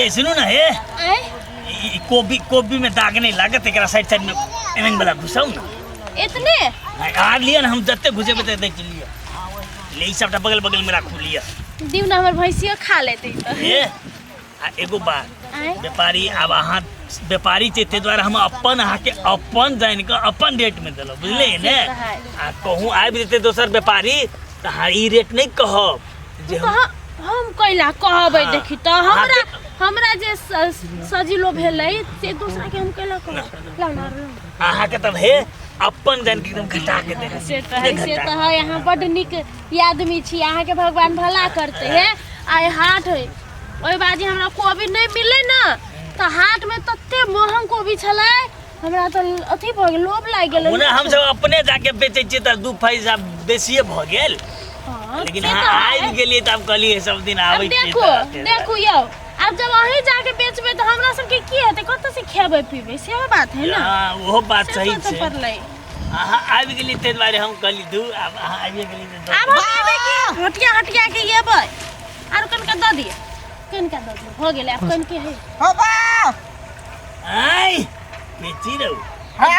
ए सुनो ना हे कोबी में दाग नहीं लागत एकरा साइड में एमन वाला घुसाऊ ना इतने आ लिया ना हम जत्ते घुसे बते देख लिया ले सबटा बगल में राखू लिया दीव ना हमर भैंसियो खा लेते त ए एगो बात व्यापारी अब अहाँ व्यापारी ते द्वारा हम अपन अहाँ के अपन जान के अपन रेट में देलो बुझले ने आ कहूं आबि देते दोसर व्यापारी त हां ई रेट नहीं कहब जे हम कैला कहबै देखि त हमरा जे सजिलो भेलै से दूसरा के हम कैला कहब लाना अहाँ के तब हे अपन जान के एकदम घटा के दे से त है यहाँ बड निक आदमी छी अहाँ के भगवान भला करते है आइ हाट है ओइ बाजी हमरा कोबी नहीं मिले ना त हाट में तत्ते महंग कोबी छलै हमरा त अथी भ गेल लोभ लाग गेल ओना हम सब अपने जाके बेचै छी त दू पैसा बेसिए भ गेल लेकिन हां आइ गेलिए त अब कहलिए सब दिन आबै छी देखो यौ अब जब वहीं जाके बेचबे त हमरा सब के की हेतै कत से खेबै पीबै सेहो बात है ना हां वो बात सही छै हां आबि गेली ते द्वारे हम कहली दू अब हां आबि गेली त अब आबे की हटिया के येबै आर कन का द दिए कन का द दिए हो गेलै अब कन के है हो बा आई बेची रहो हां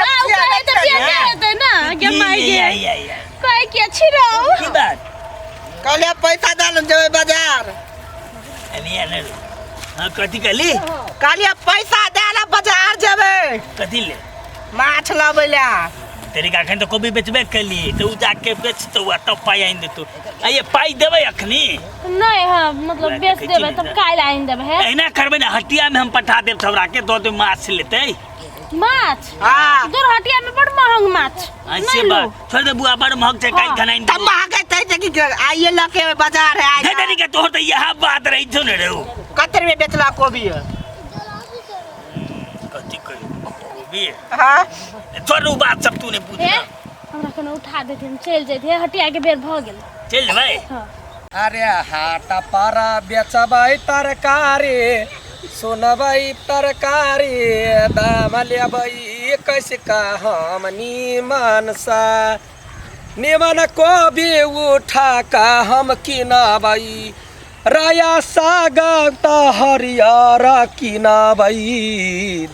तो बिया हेतै ना के माई गे कह के छिरौ की बात कहले पैसा डाल जेबै बाजार अलिया ले हां कथी कहली कहले पैसा डाल बाजार जेबै कथी ले माछ लबै ला तेरी का खन तो कोबी बेचबे कली तो जाके बेचतो तब पाई आइन देतो आ ये पाई देबै अखनी नहीं हां मतलब बेच देबै तब काल आइन देबै है एना करबै ना हटिया में हम पठा देब छौरा के दो दे माछ लेतै माछ हां दूर हटिया में बड़ महंग माछ ऐसे बात छोड़ दे बुआ बड़ महंग छै काई खनाइन तब महंगे तै कि आइए लके बाजार है हे तेरी के तो यह बात रही छौ ने रे कतर में बेचला कोबी कथी कही कोबी हां छोड़ू बात सब तूने पूछा हमरा कने उठा देते हम चल जइते हटिया के बेर भ गेल चल भाई हां अरे हाट पर बेचबै तरकारी सुनबै तरकारी दाम लेबै कैसे का हम निमन सा निमन कोबी उठा का हम किनबै राया साग त हरियर किनबै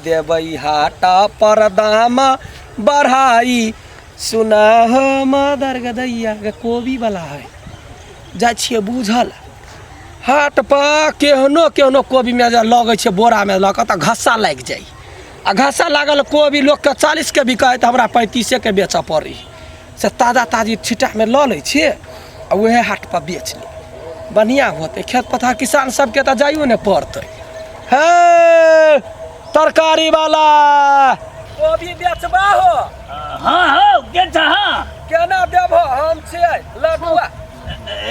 देबै हाट पर दाम बढ़ाई सुना मदर गदैया के कोबी वाला है जाइ छिए बुझल हाट पर केहनो कोबी में लगे छे बोरा में लग त घस्सा लाग जाई आ घस्सा लागल कोबी लोग के 40 के बिकाय त हमरा 35 के बेच पड़ी से ताजी छिटा में ल ले छे आ वहे हाट पर बेच ले बढ़िया होते खेत पथार किसान सब के त जाइयो ने पड़ते हे तरकारी वाला कोबी बेचबा हो हां हां के छ हां केना देबो हम छे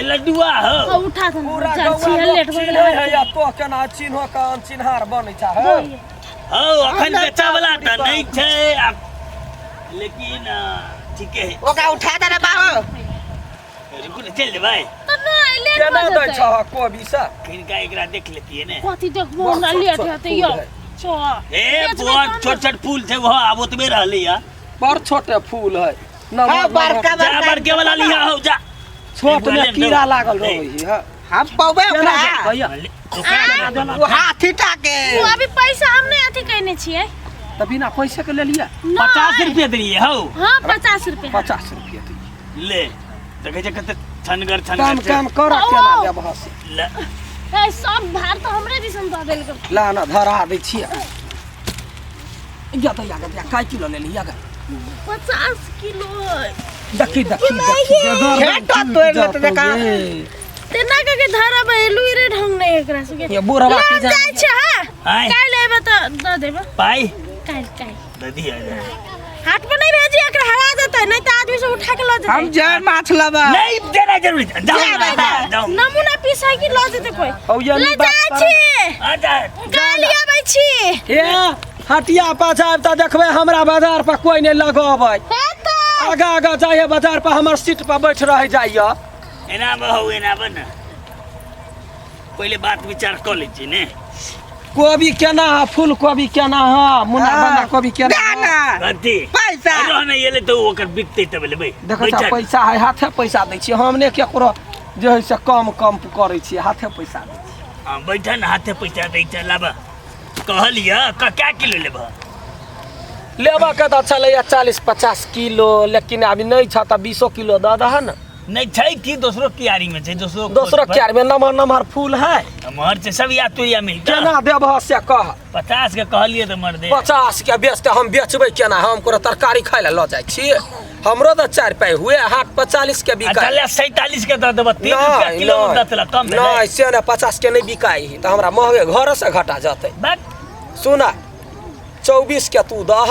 लड्डुआ हो उठा थन पूरा छी लेट भ गेल है या तो केना चिन्हो का चिन्हार बनै छ हो अखन बेचा वाला त नहीं छै लेकिन ठीक है ओका उठा दे रे बाबू रुकू ने चल भाई त नहीं लेट केना भ दै जेतै छ कोबी सा किनका एकरा देख लेती है ने कथि देखबो ना लेट हेतै यो छो ए बहुत छोट फूल थे वो अब ओतबे रहले या बड़ छोटे फूल है हां बड़का जा बड़के वाला लिया हो जा छोट में कीड़ा लागल रही है हम पौबे ओकरा भैया वो हाथी टाके वो अभी पैसा हमने अथी कहने छिए त बिना पैसे के ले लिया 50 रुपया दिए हो हां 50 रुपया 50 रुपया दी ले देखे जे कते छनगर काम कर केना देब हस ले ए सब भार तो हमरे दिसन द देल के ला ना धरा दै छियै या त या काय किलो ले लिया गा 50 किलो देखी खेटा तोड़ ले त देखा तेना के धरा बेलु रे ढंग नहीं एकरा से ये बुढ़वा की जाय छ हां काल लेबे त द देबे पाई काल दे दिया हाट पर नहीं भेजी एकरा हरा देतै नहीं त आदमी से उठा के ल देतै हम जय माछ लबा नहीं देना जरूरी जाओ नमूना पीसा की ल देतै कोई औ ये ले जाय छी आजा काल आबै छी हे हटिया पाछा त देखबै हमरा बाजार पर कोई नहीं लगबै आगा जाइए बाजार पर हमर सीट पर बैठ रह जाइए एना बहु एना बन पहले बात विचार कर ले छी ने कोबी केना है फूल कोबी केना है मुन्ना बंदा कोबी केना है कथी पैसा रहने येले तो ओकर बिकते तब लेबै देखो छ पैसा है हाथे पैसा दै छी हमने केकरो जे है से कम करे छी हाथे पैसा दै छी बैठन हाथे पैसा दै छ लाबा कहलिया क्या किलो लेबा लेबा के तो चले 40-50 किलो लेकिन अभी नहीं छ त 20 किलो द दह न नहीं छै कि दोसरो कियारी में छै दोसरो क्यार में नमहर फूल है हमर से सब या तुरिया मिलता केना देब से कह 50 के कहलिए त मर दे 50 के बेचते हम बेचबै केना हम को तरकारी खाय ल जाय छी हमरो तो 4 पाई हुए हाट 45 के बिकाय चल 47 के द देब 3 रुपया किलो दतला कम भेलै नहीं से ना 50 के नहीं बिकाई त हमरा महंगे घर से घटा जाते सुना 24 के तू दह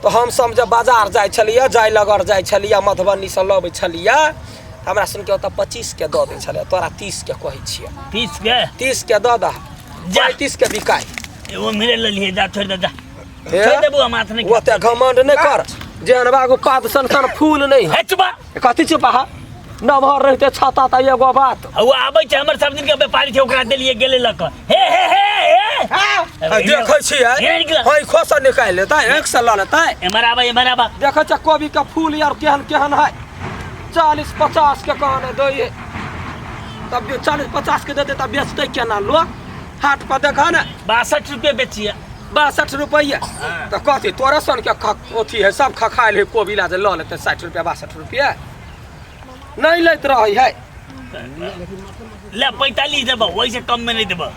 तो हम समझ बाजार जाय छलिया जयनगर जाय छलिया मधुबनी से लबै छलिया हमरा सुन के त 25 के द दे छले तोरा 30 के कहै छियै 30 के द दह 35 के बिकाई वो मेरे ल लिए जा छोड़ दे जा छोड़ देबो हम हाथ नहीं ओते घमंड नहीं कर जेहन बागो पाद सनसन फूल नहीं है हेचबा कथि छुपा नमहर रहते छता त एगो बात हौ आबै छै हमर सब दिन के व्यापारी छै ओकरा देलिए गेले लक हे देखै छी है खोस निकाल लेता एक से ल लेता एमर आबा देखै छ कोबी का फूल यार केहन है 40-50 के कहने दे तब 40-50 के देते तब बेचते केना लोग हाट पर देखा ना 62 रुपया बेचिए 62 रुपया तो कथी तोरा सन के अथी है सब खखाइल है कोबी ला जे ल लेते 60 रुपया 62 रुपया नहीं लेत रही है ले 45 देबो वैसे कम में नहीं देबो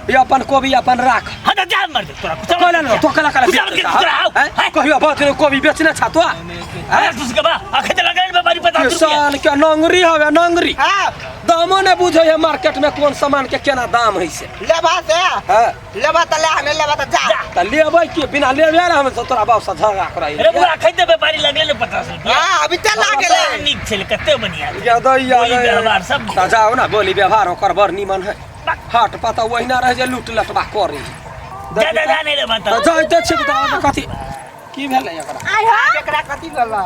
ये अपन कोबी अपन राख हटा जा मर दे तोरा कहला न तो कला कहियो बात कोबी बेचने छ तो अरे तुसके बा आखे त लगाइ व्यापारी 50 रुपया किसान के नंगरी हवे नंगरी दामो ने बुझे है मार्केट में कौन सामान के केना दाम है से लेबा से लेबा त ले हमें लेबा त जा त लेबै के बिना लेबे ना हम तोरा बाप से झगड़ा कराई अरे बुआ खैते व्यापारी लगले 50 रुपया अभी त लागले नीक छल कते बढ़िया या दैया व्यवहार सब त जाओ ना बोली व्यवहार ओकर बर निमन है हाट पता वहिना रह जे लूट लटवा करी दादा नहीं रे बता जाइते छी त कथि की भेलै एकरा आइ हो एकरा कथि गला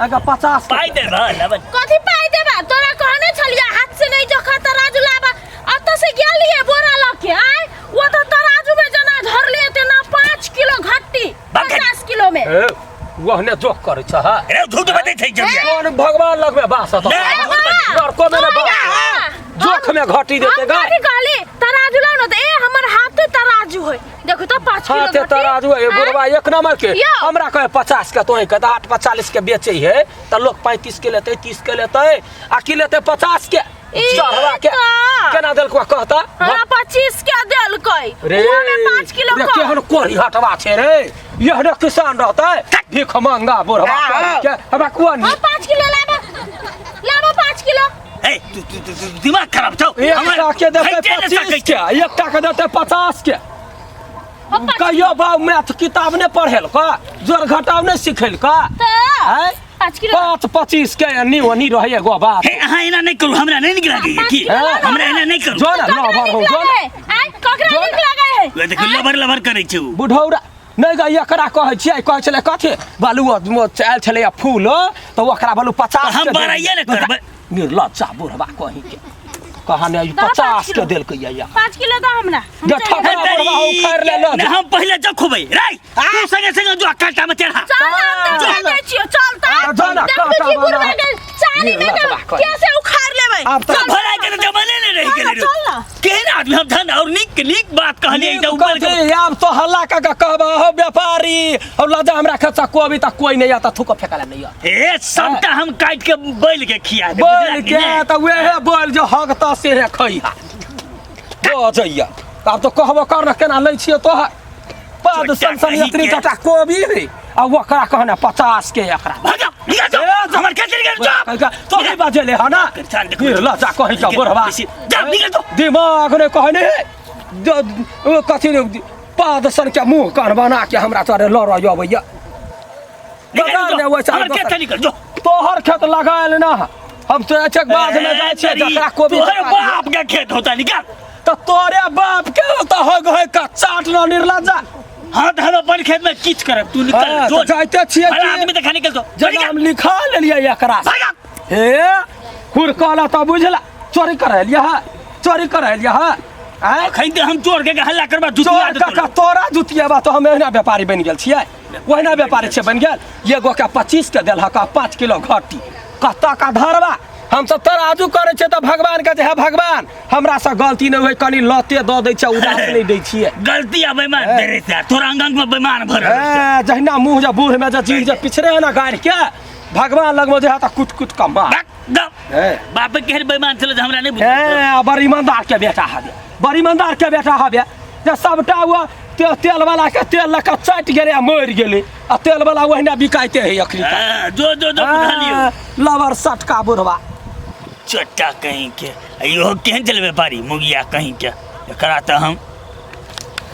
आगा 50 पाई दे भा लबन कथी पाई देबा तोरा कहने छलिया हाथ से नहीं जखा तराजू लाबा अत से गेलिए बोरा लके आय वो तो तराजू में जना धर लिए तेना 5 किलो घट्टी 50 किलो में वहने जोक करे छ हा अरे झूठ बते छै जबिया कौन भगवान लगबे बास तो घर को में जोख में घटी देते गा कथी कहली तराजू लाओ न त ए हमर हाथे तराजू है देखो तो 5 किलो हाथे तराजू है बुढ़वा एक नंबर के हमरा कहे 50 के तोही के 40 के बेचे है त लोग 35 के लेते 30 के लेते आ की लेते 50 के चढ़वा के केना देल को कहता हां 25 के देल कई वो में 5 किलो रे केहन कोरी हटवा छे रे यहने किसान रहता है भीख मांगा बुढ़वा के हमरा कोन 5 किलो लाबा 5 किलो ए तू दिमाग खराब छौ हमरा के देते 25 के एकटा के देते 50 के कहियो बाबू मैथ किताब ने पढ़ेल का जोड़ घटाव ने सिखेल का हैं 5 किलो 25 के नी रहे एगो बात हे अहाँ एना नहीं करू हमरा नहीं निक लागे की हमरा एना नहीं करू जो ना लवर हो जो आय ककरा निक लागे है वे देख लवर करे छै बुढ़ौरा नहीं गा एकरा कहै छियै कहै छले कथि बालू चाल छले फूल तो ओकरा बालू 50 हम बराइए ने करबै निर्लज्जा बुढ़वा कहि के कहानी 50 के देल के या 5 किलो द हमरा जे ठकरा बुढ़वा हो खैर ले लो हम पहले जखबै रे तू संगे जो काटा में चढ़ा चल छियो चल जाना काटा बना चाली में कैसे उखाड़ लेबै अब तो भलाई के जमाने ने रह गेले चल ना केन आदमी हम धन और नीक बात कहलिए त ऊपर के अब तो हल्ला का कहबा हो व्यापारी और लजा हमरा खचा कोबी त कोई नहीं आता थूक फेकला नहीं ए सबटा हम काट के बैल के खिया दे बोल के त वेहे बोल जो हगता से है खइहा हो जइया अब तो कहबो कर केना लै छियो तो पाद संसन इतनी कटा कोबी रे आ ओकरा कहना 50 के एकरा भागा निकल जा हमर खेत निकल जा तो ही बाजे ले हना लजा कहि जा बुढ़वा जा निकल तो दिमाग ने कहने कथी पाद सन के मुंह कान बना के हमरा तोरे लड़ जबैया हमर खेत निकल जो तोहर खेत लगायल ना हम तो एक बाद में जाय छै जकरा कोबी तोहर बाप के खेत होता निकल तो तोरे बाप के होता हो गए का चाट न निर्लज्जा हां त हम अपन खेत में किछ करब तू निकल जो जाइते छियै कि आदमी देखा निकल तो जनाम लिखा लेलिए एकरा भागा हे हुरकाला त बुझला चोरी करलिया है चोरी करलिया है खैते हम चोर के हल्ला करबा जुतिया का तोरा जुतिया बा तो हम एहना व्यापारी बन गेल छियै ओहिना व्यापारी छै बन गेल एगो के 25 के देल का 5 किलो घट्टी कत्ता का धरबा हम सब तराजू करे छे तो भगवान के है भगवान हमरा से गलती नहीं होय कनी लते द दै छ उदास नहीं दै छिए गलती आ बेईमान तेरे से तोरा अंग में बेईमान भर जहिना मुंह जा बूढ़ में जा चीज जा पिछड़े है ना गाड़ के भगवान लग में जे है त कुट कुट का मार बाप के बेईमान चले हमरा नहीं बुझ बड़ ईमानदार के बेटा हबे बड़ ईमानदार के बेटा हबे जे सबटा हुआ तेल वाला के तेल लका चट गेले आ मर गेले आ तेल वाला ओहिना बिकाइते है अखरी जो बुझलियो लवर सटका बुढ़वा चट्टा कहीं के यो केहन चल व्यापारी मुगिया कहीं के एकरा त हम